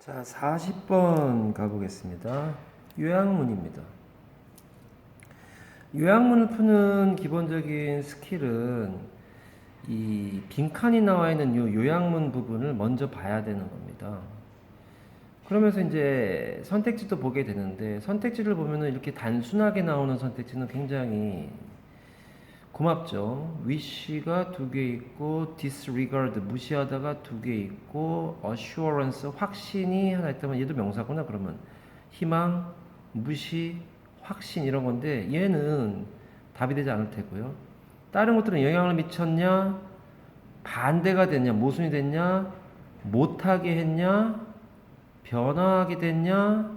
자, 40번 가보겠습니다. 요약문입니다. 요약문을 푸는 기본적인 스킬은 이 빈칸이 나와 있는 이 요약문 부분을 먼저 봐야 되는 겁니다. 그러면서 이제 선택지도 보게 되는데, 선택지를 보면은 이렇게 단순하게 나오는 선택지는 굉장히 고맙죠. wish가 두 개 있고, disregard 무시하다가 두 개 있고, assurance 확신이 하나 있다면 얘도 명사구나. 그러면 희망, 무시, 확신 이런 건데 얘는 답이 되지 않을 테고요. 다른 것들은 영향을 미쳤냐, 반대가 됐냐, 모순이 됐냐, 못하게 했냐, 변화하게 됐냐,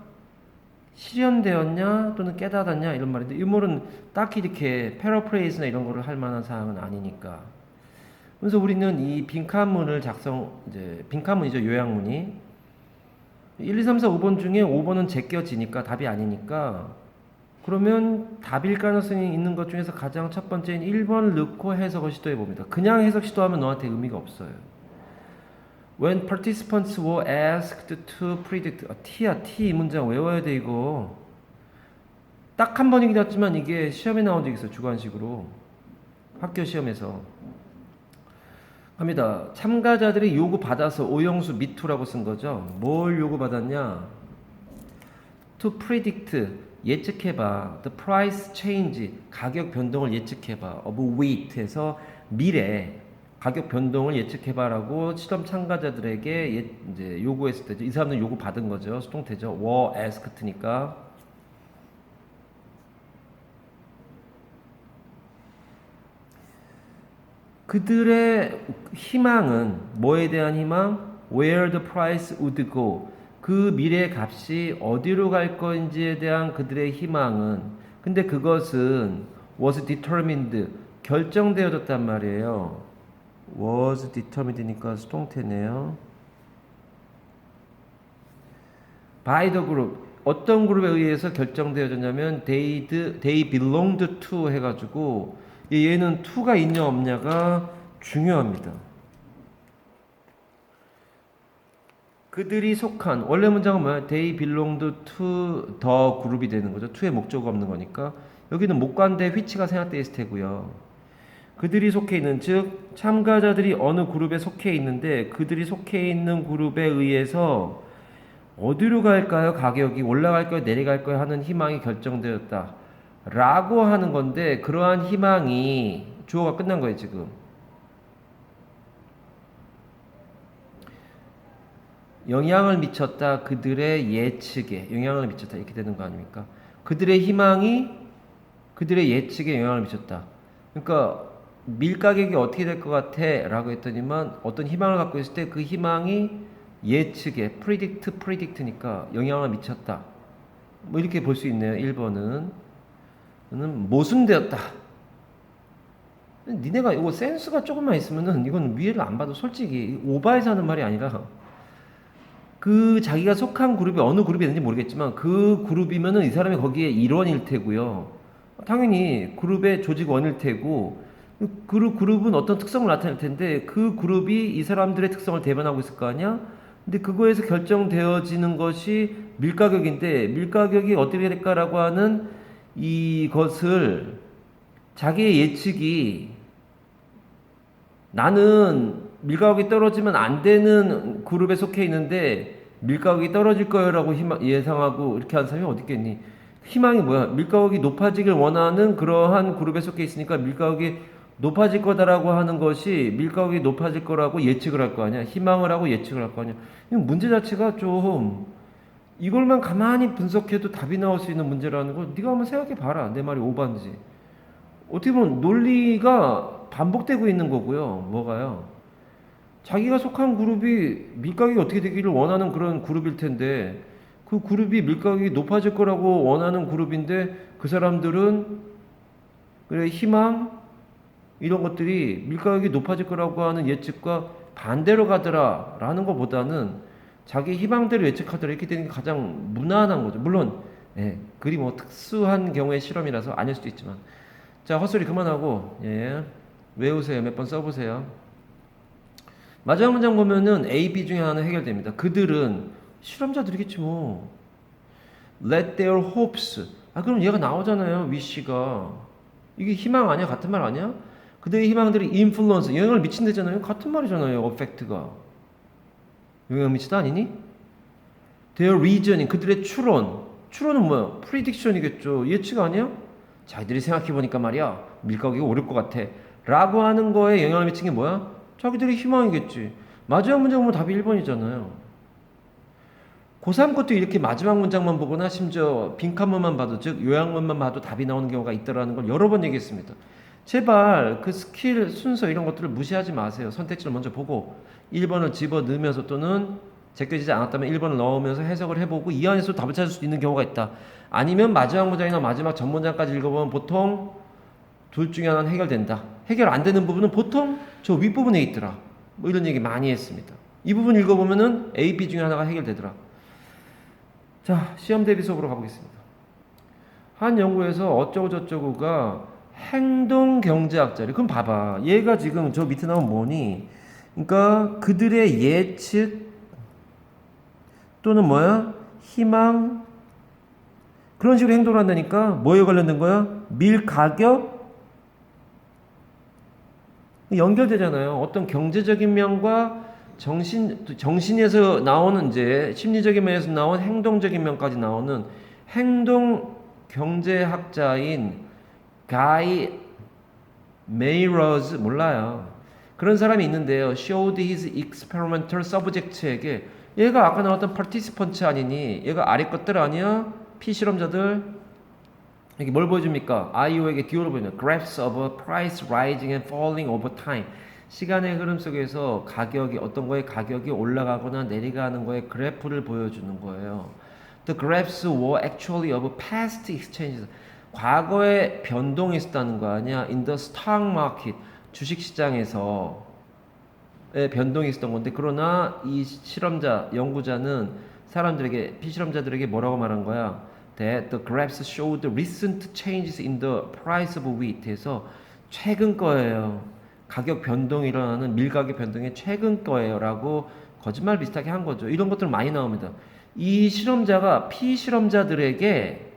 실현되었냐 또는 깨닫았냐 이런 말인데 이 말은 딱히 이렇게 패러프레이즈나 이런 거를 할 만한 사항은 아니니까. 그래서 우리는 이 빈칸문을 이제 빈칸문이죠. 요약문이 1, 2, 3, 4, 5번 중에 5번은 제껴지니까 답이 아니니까, 그러면 답일 가능성이 있는 것 중에서 가장 첫 번째인 1번 넣고 해석을 시도해 봅니다. 그냥 해석 시도하면 너한테 의미가 없어요. When participants were asked to predict, T야, T 이 문장 외워야 돼 이거. 딱 한 번이긴 했지만 이게 시험에 나온 적 있어요. 주관식으로 학교 시험에서 합니다. 참가자들이 요구받아서 오형수 미투라고 쓴 거죠. 뭘 요구받았냐? To predict, 예측해봐. The price change, 가격 변동을 예측해봐. Of wheat에서 미래 가격 변동을 예측해봐라고 실험 참가자들에게 이제 요구했을 때죠. 이 사람들은 요구 받은 거죠. 수동태죠. were asked니까. 그들의 희망은 뭐에 대한 희망? Where the price would go. 그 미래 값이 어디로 갈 건지에 대한 그들의 희망은, 근데 그것은 was determined, 결정되어졌단 말이에요. was determined니까 수동태네요. by the group, 어떤 그룹에 의해서 결정되어졌냐면 they belonged to 해가지고 얘는 to가 있냐 없냐가 중요합니다. 그들이 속한, 원래 문장은 뭐야? They belonged to the group이 되는 거죠. to의 목적어가 없는 거니까 여기는 목관대 which가 생략되어 있을 테고요. 그들이 속해 있는, 즉 참가자들이 어느 그룹에 속해 있는데 그들이 속해 있는 그룹에 의해서 어디로 갈까요? 가격이 올라갈까요? 내려갈까요? 하는 희망이 결정되었다 라고 하는 건데, 그러한 희망이 주어가 끝난 거예요. 지금 영향을 미쳤다, 그들의 예측에 영향을 미쳤다 이렇게 되는 거 아닙니까? 그들의 희망이 그들의 예측에 영향을 미쳤다. 그러니까 밀가격이 어떻게 될 것 같아? 라고 했더니만 어떤 희망을 갖고 있을 때 그 희망이 예측에 predict니까 영향을 미쳤다. 뭐 이렇게 볼 수 있네요. 1번은 모순되었다. 니네가 이거 센스가 조금만 있으면은 이건 위에를 안 봐도 솔직히 오바해서 하는 말이 아니라, 그 자기가 속한 그룹이 어느 그룹이 있는지 모르겠지만 그 그룹이면은 이 사람이 거기에 일원일 테고요. 당연히 그룹의 조직원일 테고, 그룹은 어떤 특성을 나타낼 텐데 그 그룹이 이 사람들의 특성을 대변하고 있을 거 아니야? 근데 그거에서 결정되어지는 것이 밀가격인데, 밀가격이 어떻게 될까라고 하는 이것을 자기의 예측이, 나는 밀가격이 떨어지면 안 되는 그룹에 속해 있는데 밀가격이 떨어질 거라고 예상하고 이렇게 하는 사람이 어디 있겠니? 희망이 뭐야? 밀가격이 높아지길 원하는 그러한 그룹에 속해 있으니까 밀가격이 높아질 거다라고 하는 것이 밀가격이 높아질 거라고 예측을 할 거 아니야. 희망을 하고 예측을 할 거 아니야. 문제 자체가 좀, 이걸만 가만히 분석해도 답이 나올 수 있는 문제라는 걸 네가 한번 생각해 봐라. 내 말이 오반지. 어떻게 보면 논리가 반복되고 있는 거고요. 뭐가요? 자기가 속한 그룹이 밀가격이 어떻게 되기를 원하는 그런 그룹일 텐데, 그 그룹이 밀가격이 높아질 거라고 원하는 그룹인데 그 사람들은 그래 희망 이런 것들이 밀가격이 높아질 거라고 하는 예측과 반대로 가더라 라는 것보다는 자기 희망대로 예측하더라 이렇게 되는 게 가장 무난한 거죠. 물론 그리 뭐 특수한 경우의 실험이라서 아닐 수도 있지만. 자, 헛소리 그만하고 외우세요. 몇 번 써보세요. 마지막 문장 보면은 A, B 중에 하나 해결됩니다. 그들은 실험자들이겠지 뭐. Let their hopes. 아 그럼 얘가 나오잖아요. wish가. 이게 희망 아니야? 같은 말 아니야? 그들의 희망들이 influence 영향을 미친다잖아요. 같은 말이잖아요. affect가 영향 미치다 아니니? Their reasoning 그들의 추론. 추론은 뭐야? prediction이겠죠. 예측 아니야? 자기들이 생각해보니까 말이야 밀가루가 오를 것 같아 라고 하는 거에 영향을 미친 게 뭐야? 자기들의 희망이겠지. 마지막 문장 보면 답이 1번이잖아요. 고3 것도 이렇게 마지막 문장만 보거나 심지어 빈칸문만 봐도 즉 요약문만 봐도 답이 나오는 경우가 있다는 걸 여러 번 얘기했습니다. 제발 그 스킬 순서 이런 것들을 무시하지 마세요. 선택지를 먼저 보고 1번을 집어넣으면서 또는 제껴지지 않았다면 1번을 넣으면서 해석을 해보고 이 안에서 답을 찾을 수 있는 경우가 있다. 아니면 마지막 문장이나 마지막 전 문장까지 읽어보면 보통 둘 중에 하나는 해결된다. 해결 안 되는 부분은 보통 저 윗부분에 있더라. 뭐 이런 얘기 많이 했습니다. 이 부분 읽어보면은 A, B 중에 하나가 해결되더라. 자, 시험 대비 수업으로 가보겠습니다. 한 연구에서 어쩌고저쩌고가 행동경제학자래. 그럼 봐봐. 얘가 지금 저 밑에 나온 뭐니? 그러니까 그들의 예측 또는 뭐야? 희망 그런 식으로 행동을 한다니까 뭐에 관련된 거야? 밀 가격 연결되잖아요. 어떤 경제적인 면과 정신에서 나오는 이제 심리적인 면에서 나온 행동적인 면까지 나오는 행동 경제학자인 가이 메이러즈 몰라요. 그런 사람이 있는데요. showed his experimental subject에게 얘가 아까 나왔던 participant 아니니? 얘가 아래 것들 아니야? 피실험자들 이게 뭘 보여줍니까? IO에게 듀얼을 보여줍니다. Graphs of price rising and falling over time. 시간의 흐름 속에서 가격이 어떤 거에 가격이 올라가거나 내려가는 거에 그래프를 보여주는 거예요. The graphs were actually of past exchanges. 과거에 변동이 있었다는 거 아니야? In the stock market. 주식시장에서의 변동이 있었던 건데 그러나 이 실험자, 연구자는 사람들에게, 피실험자들에게 뭐라고 말한 거야? That the graphs showed recent changes in the price of wheat에서 최근 거예요. 가격 변동이 일어나는 밀가격 변동이 최근 거예요. 라고 거짓말 비슷하게 한 거죠. 이런 것들 많이 나옵니다. 이 실험자가 피실험자들에게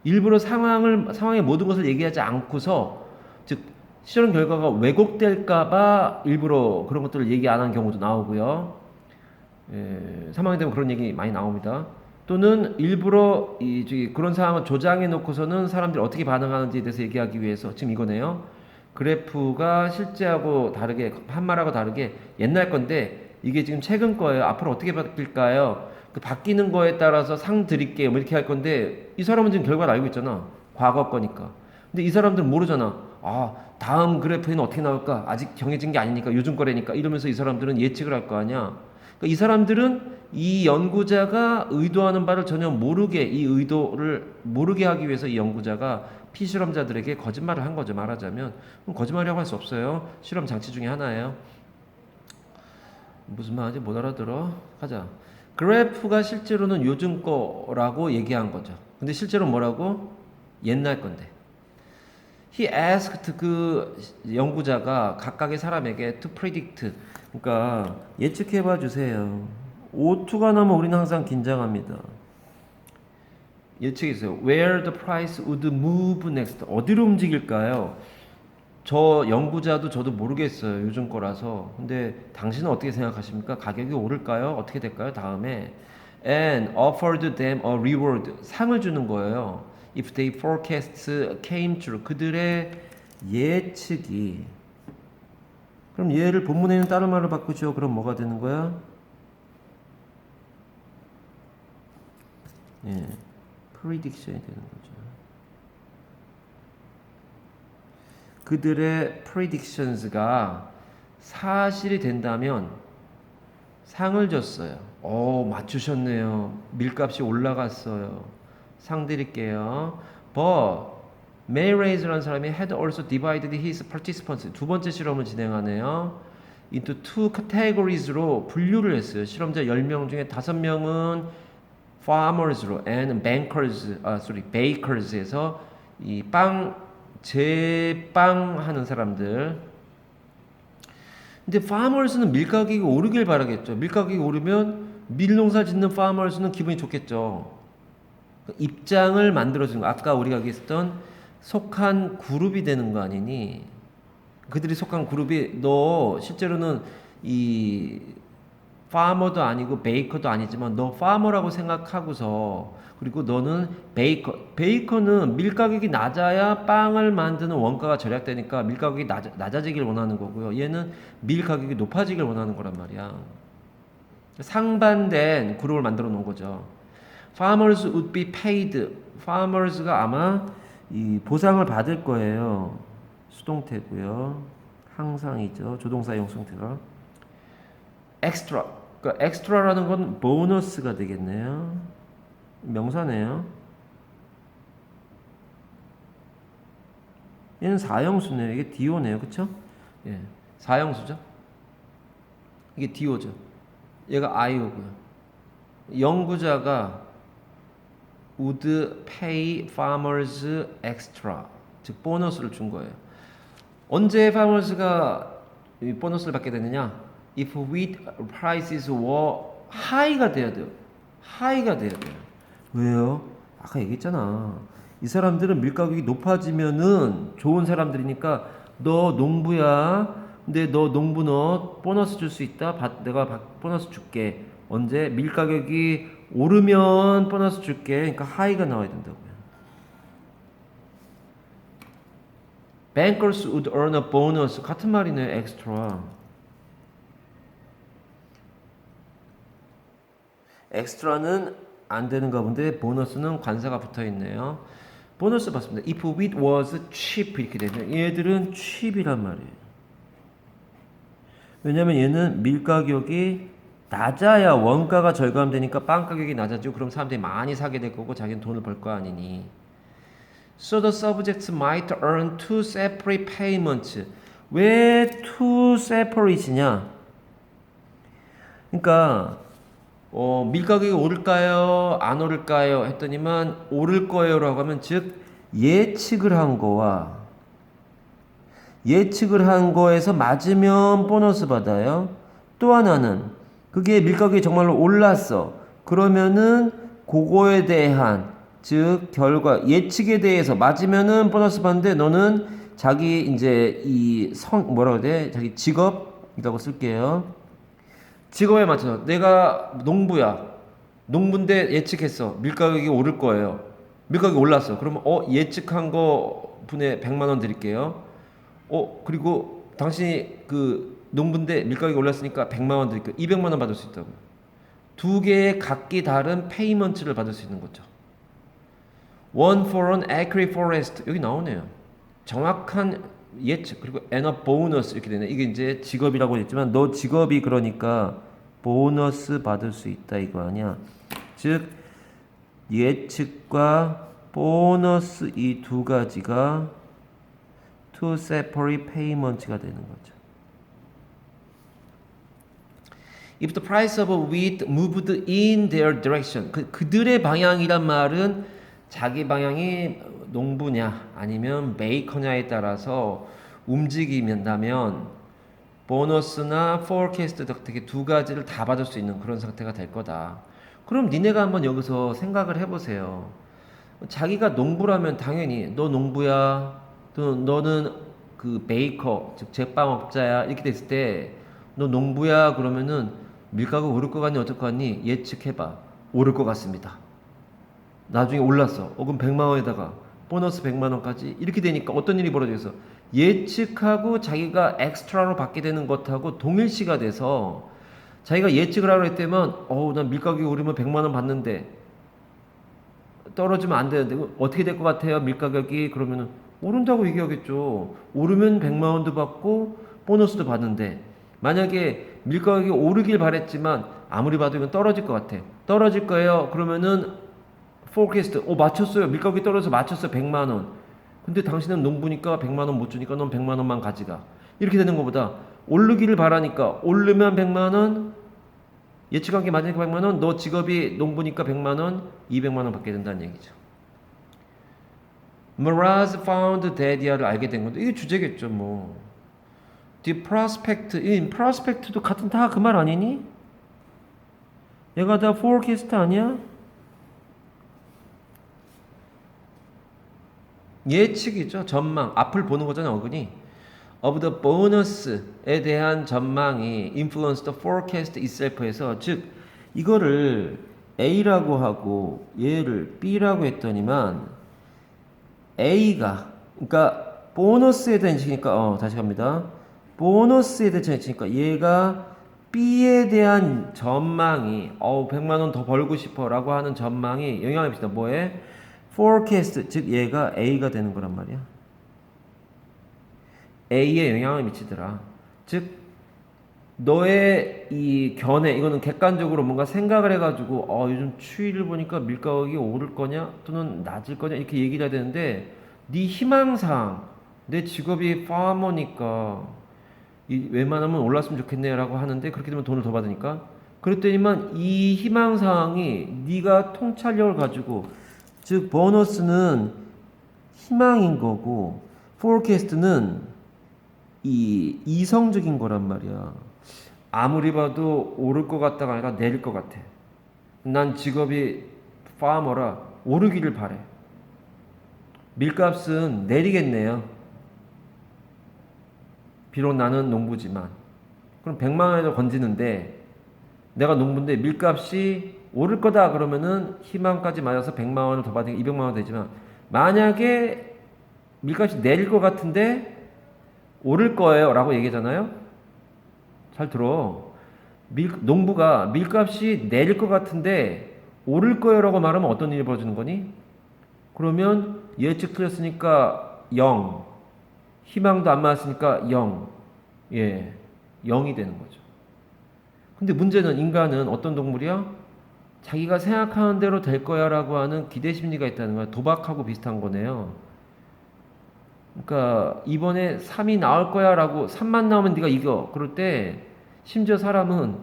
일부러 상황의 모든 것을 얘기하지 않고서 즉 실험 결과가 왜곡될까봐 일부러 그런 것들을 얘기 안 한 경우도 나오고요. 상황이 되면 그런 얘기 많이 나옵니다. 또는 일부러 그런 상황을 조장해 놓고서는 사람들이 어떻게 반응하는지에 대해서 얘기하기 위해서 지금 이거네요. 그래프가 실제하고 다르게 한 말하고 다르게 옛날 건데 이게 지금 최근 거예요. 앞으로 어떻게 바뀔까요? 그 바뀌는 거에 따라서 상 드릴게요. 뭐 이렇게 할 건데 이 사람은 지금 결과를 알고 있잖아. 과거 거니까. 근데 이 사람들은 모르잖아. 아 다음 그래프에는 어떻게 나올까? 아직 정해진 게 아니니까 요즘 거래니까 이러면서 이 사람들은 예측을 할 거 아니야. 그러니까 이 사람들은 이 연구자가 의도하는 바를 전혀 모르게 이 의도를 모르게 하기 위해서 이 연구자가 피실험자들에게 거짓말을 한 거죠. 말하자면 거짓말이라고 할 수 없어요. 실험 장치 중에 하나예요. 무슨 말인지 못 알아들어. 가자. 그래프가 실제로는 요즘 거라고 얘기한 거죠. 근데 실제로 뭐라고? 옛날 건데. He asked 그 연구자가 각각의 사람에게 to predict 그러니까 예측해봐 주세요. O2가 나면 우리는 항상 긴장합니다. 예측했어요. Where the price would move next. 어디로 움직일까요? 저 연구자도 저도 모르겠어요. 요즘 거라서. 근데 당신은 어떻게 생각하십니까? 가격이 오를까요? 어떻게 될까요? 다음에 and offered them a reward. 상을 주는 거예요. If they forecasts came true. 그들의 예측이 그럼 얘를 본문에 있는 다른 말로 바꾸죠. 그럼 뭐가 되는 거야? 예, prediction이 되는 거죠. 그들의 predictions가 사실이 된다면 상을 줬어요. 오, 맞추셨네요. 밀값이 올라갔어요. 상 드릴게요. But Mayrais라는 사람이 had also divided his participants. 두 번째 실험을 진행하네요. into two categories로 분류를 했어요. 실험자 10명 중에 5명은 farmers로 and bakers에서 이 제빵 하는 사람들. 근데 farmers는 밀가격이 오르길 바라겠죠. 밀가격이 오르면 밀농사 짓는 farmers는 기분이 좋겠죠. 입장을 만들어주는 거. 아까 우리가 얘기했던 속한 그룹이 되는 거 아니니? 그들이 속한 그룹이 너 실제로는 이 파머도 아니고 베이커도 아니지만 너 파머라고 생각하고서 그리고 너는 베이커는 밀 가격이 낮아야 빵을 만드는 원가가 절약되니까 밀 가격이 낮아지길 원하는 거고요. 얘는 밀 가격이 높아지길 원하는 거란 말이야. 상반된 그룹을 만들어 놓은 거죠. Farmers would be paid. Farmers가 아마 이 보상을 받을 거예요. 수동태고요. 항상이죠. 조동사용 수동태가. extra. 그러니까 extra라는 건 보너스가 되겠네요. 명사네요. 얘는 사형수네요. 이게 DO네요. 그쵸? 예. 사형수죠. 이게 DO죠. 얘가 IO고요. 연구자가 would pay farmers extra. 즉 보너스를 준 거예요. 언제 farmers가 이 보너스를 받게 되느냐? If wheat prices were high가 돼야 돼요. high가 돼야 돼요. 왜요? 아까 얘기했잖아. 이 사람들은 밀가격이 높아지면은 좋은 사람들이니까 너 농부야. 근데 너 농부 너 보너스 줄 수 있다. 내가 보너스 줄게. 언제 밀가격이 오르면 보너스 줄게. 그러니까 하이가 나와야 된다고요. Bankers would earn a bonus. 같은 말이네요. extra. 엑스트라는 안 되는가 본데 보너스는 관사가 붙어 있네요. 보너스 받습니다. If wheat was cheap 이렇게 되죠. 얘들은 cheap이란 말이에요. 왜냐면 얘는 밀 가격이 낮아야 원가가 절감되니까 빵 가격이 낮아지고 그럼 사람들이 많이 사게 될 거고 자기는 돈을 벌 거 아니니. So the subjects might earn two separate payments. 왜 two separate이냐? 그러니까 밀 가격이 오를까요? 안 오를까요? 했더니만 오를 거예요라고 하면 즉 예측을 한 거와 예측을 한 거에서 맞으면 보너스 받아요. 또 하나는 그게 밀 가격이 정말로 올랐어. 그러면은 그거에 대한 즉 결과 예측에 대해서 맞으면은 보너스 받는데 너는 자기 이제 이 뭐라고 해야 돼? 자기 직업이라고 쓸게요. 직업에 맞춰서 내가 농부야. 농부인데 예측했어. 밀가격이 오를 거예요. 밀가격이 올랐어. 그러면 예측한 거 분에 100만 원 드릴게요. 그리고 당신이 그 농부인데 밀가격이 올랐으니까 100만 원 드릴게요. 200만 원 받을 수 있다고요. 두 개의 각기 다른 페이먼트를 받을 수 있는 거죠. One for an acre forest. 여기 나오네요. 정확한 예측 그리고 and a bonus 이렇게 되네. 이게 이제 직업이라고 했지만 너 직업이 그러니까 보너스 받을 수 있다 이거 아니야. 즉 예측과 보너스 이 두 가지가 two separate payments가 되는 거죠. If the price of wheat moved in their direction. 그들의 방향이란 말은 자기 방향이 농부냐 아니면 메이커냐에 따라서 움직이면다면 보너스나 포캐스트 덕택에 두 가지를 다 받을 수 있는 그런 상태가 될 거다. 그럼 니네가 한번 여기서 생각을 해보세요. 자기가 농부라면 당연히 너 농부야, 또 너는 그 베이커 즉 제빵업자야 이렇게 됐을 때 너 농부야 그러면은 밀가격 오를 것 같니 어떨 것 같니 예측해봐. 오를 것 같습니다. 나중에 올랐어. 그럼 100만 원에다가 보너스 100만 원까지 이렇게 되니까 어떤 일이 벌어지겠어? 예측하고 자기가 엑스트라로 받게 되는 것하고 동일시가 돼서 자기가 예측을 하려 했다면 난 밀가격이 오르면 100만 원 받는데 떨어지면 안 되는데 어떻게 될 것 같아요? 밀가격이 그러면은 오른다고 얘기하겠죠. 오르면 100만 원도 받고 보너스도 받는데 만약에 밀가격이 오르길 바랬지만 아무리 봐도 이건 떨어질 것 같아. 떨어질 거예요. 그러면은 포캐스트 맞췄어요. 밀가격이 떨어져서 맞췄어요. 100만 원. 근데 당신은 농부니까 100만 원 못 주니까 넌 100만 원만 가져가. 이렇게 되는 것보다 오르기를 바라니까 오르면 100만 원 예측한 게 맞으니까 100만 원 너 직업이 농부니까 100만 원 200만 원 받게 된다는 얘기죠. Miraz found Daddy를 알게 된 건데 이게 주제겠죠 뭐. The prospect, in prospect도 같은 다 그 말 아니니? 얘가 다 forecast 아니야? 예측이죠. 전망. 앞을 보는 거잖아요, 어근이. of the bonus에 대한 전망이 influence the forecast itself에서 즉 이거를 A라고 하고 얘를 B라고 했더니만 A가 그러니까 보너스에 대한 예측이니까 다시 갑니다. 보너스에 대한 예측이니까 얘가 B에 대한 전망이 100만 원 더 벌고 싶어라고 하는 전망이 영향을 미친다. 뭐에? forecast 즉 얘가 A가 되는 거란 말이야. A에 영향을 미치더라. 즉 너의 이 견해 이거는 객관적으로 뭔가 생각을 해가지고 요즘 추이를 보니까 밀가 가격이 오를 거냐 또는 낮을 거냐 이렇게 얘기를 해야 되는데 네 희망사항 내 직업이 파머니까 웬만하면 올랐으면 좋겠네라고 하는데 그렇게 되면 돈을 더 받으니까 그랬더니만 이 희망사항이 네가 통찰력을 가지고 즉 보너스는 희망인 거고 포캐스트는 이 이성적인 거란 말이야. 아무리 봐도 오를 것 같다가 아니라 내릴 것 같아. 난 직업이 파머라 오르기를 바래. 밀값은 내리겠네요. 비록 나는 농부지만. 그럼 100만 원에도 건지는데 내가 농부인데 밀값이 오를 거다 그러면은 희망까지 맞아서 100만 원을 더 받으니까 200만 원 되지만 만약에 밀값이 내릴 것 같은데 오를 거예요 라고 얘기하잖아요. 잘 들어. 농부가 밀값이 내릴 것 같은데 오를 거예요 라고 말하면 어떤 일이 벌어지는 거니? 그러면 예측 틀렸으니까 0 희망도 안 맞았으니까 0 예, 0이 되는 거죠. 근데 문제는 인간은 어떤 동물이야? 자기가 생각하는 대로 될 거야 라고 하는 기대 심리가 있다는 거야. 도박하고 비슷한 거네요. 그러니까 이번에 3이 나올 거야 라고 3만 나오면 네가 이겨. 그럴 때 심지어 사람은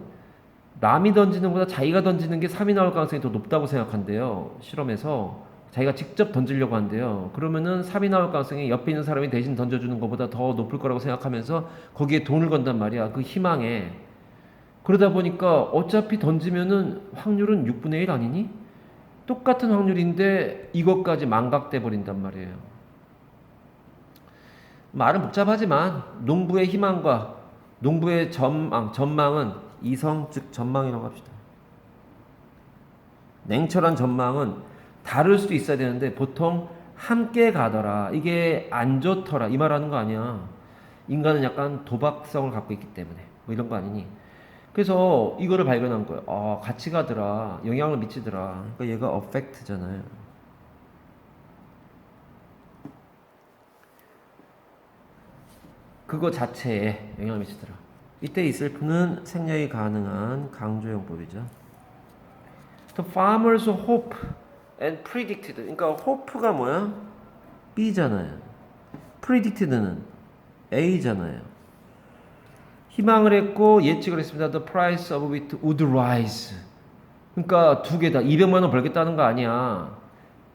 남이 던지는 것보다 자기가 던지는 게 3이 나올 가능성이 더 높다고 생각한대요. 실험에서 자기가 직접 던지려고 한대요. 그러면은 3이 나올 가능성이 옆에 있는 사람이 대신 던져주는 것보다 더 높을 거라고 생각하면서 거기에 돈을 건단 말이야. 그 희망에. 그러다 보니까 어차피 던지면은 확률은 6분의 1 아니니? 똑같은 확률인데 이것까지 망각돼 버린단 말이에요. 말은 복잡하지만 농부의 희망과 농부의 전망은 이성 즉 전망이라고 합시다. 냉철한 전망은 다를 수도 있어야 되는데 보통 함께 가더라. 이게 안 좋더라. 이 말하는 거 아니야. 인간은 약간 도박성을 갖고 있기 때문에 뭐 이런 거 아니니? 그래서 이거를 발견한 거예요. 같이 가더라. 영향을 미치더라. 그러니까 얘가 affect잖아요. 그거 자체에 영향을 미치더라. 이때 이 셀프는 생략이 가능한 강조용법이죠. The farmers hope and predicted. 그러니까 hope가 뭐야? B잖아요. predicted는 A잖아요. 희망을 했고 예측을 했습니다. The price of wheat would rise. 그러니까 두 개 다 200만 원 벌겠다는 거 아니야.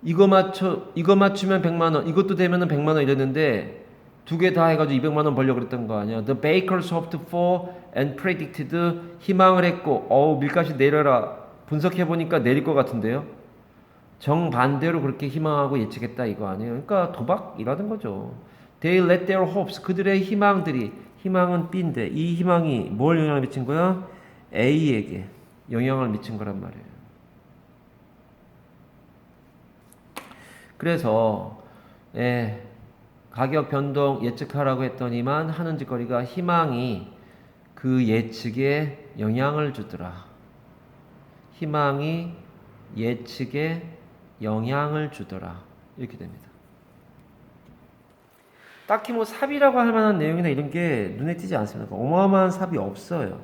이거 맞추면 100만 원, 이것도 되면은 100만 원 이랬는데 두 개 다 해가지고 200만 원 벌려고 그랬던 거 아니야. The bakers hoped for and predicted. 희망을 했고 밀값이 내려라. 분석해보니까 내릴 것 같은데요. 정반대로 그렇게 희망하고 예측했다 이거 아니에요. 그러니까 도박이라는 거죠. They let their hopes. 그들의 희망은 B인데 이 희망이 뭘 영향을 미친 거야? A에게 영향을 미친 거란 말이에요. 그래서 가격 변동 예측하라고 했더니만 하는 짓거리가 희망이 그 예측에 영향을 주더라. 희망이 예측에 영향을 주더라. 이렇게 됩니다. 딱히 뭐 삽이라고 할 만한 내용이나 이런 게 눈에 띄지 않습니다. 어마어마한 삽이 없어요.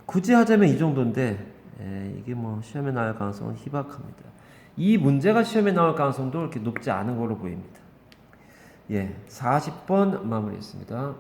굳이 하자면 이 정도인데 이게 뭐 시험에 나올 가능성은 희박합니다. 이 문제가 시험에 나올 가능성도 그렇게 높지 않은 걸로 보입니다. 40번 마무리했습니다.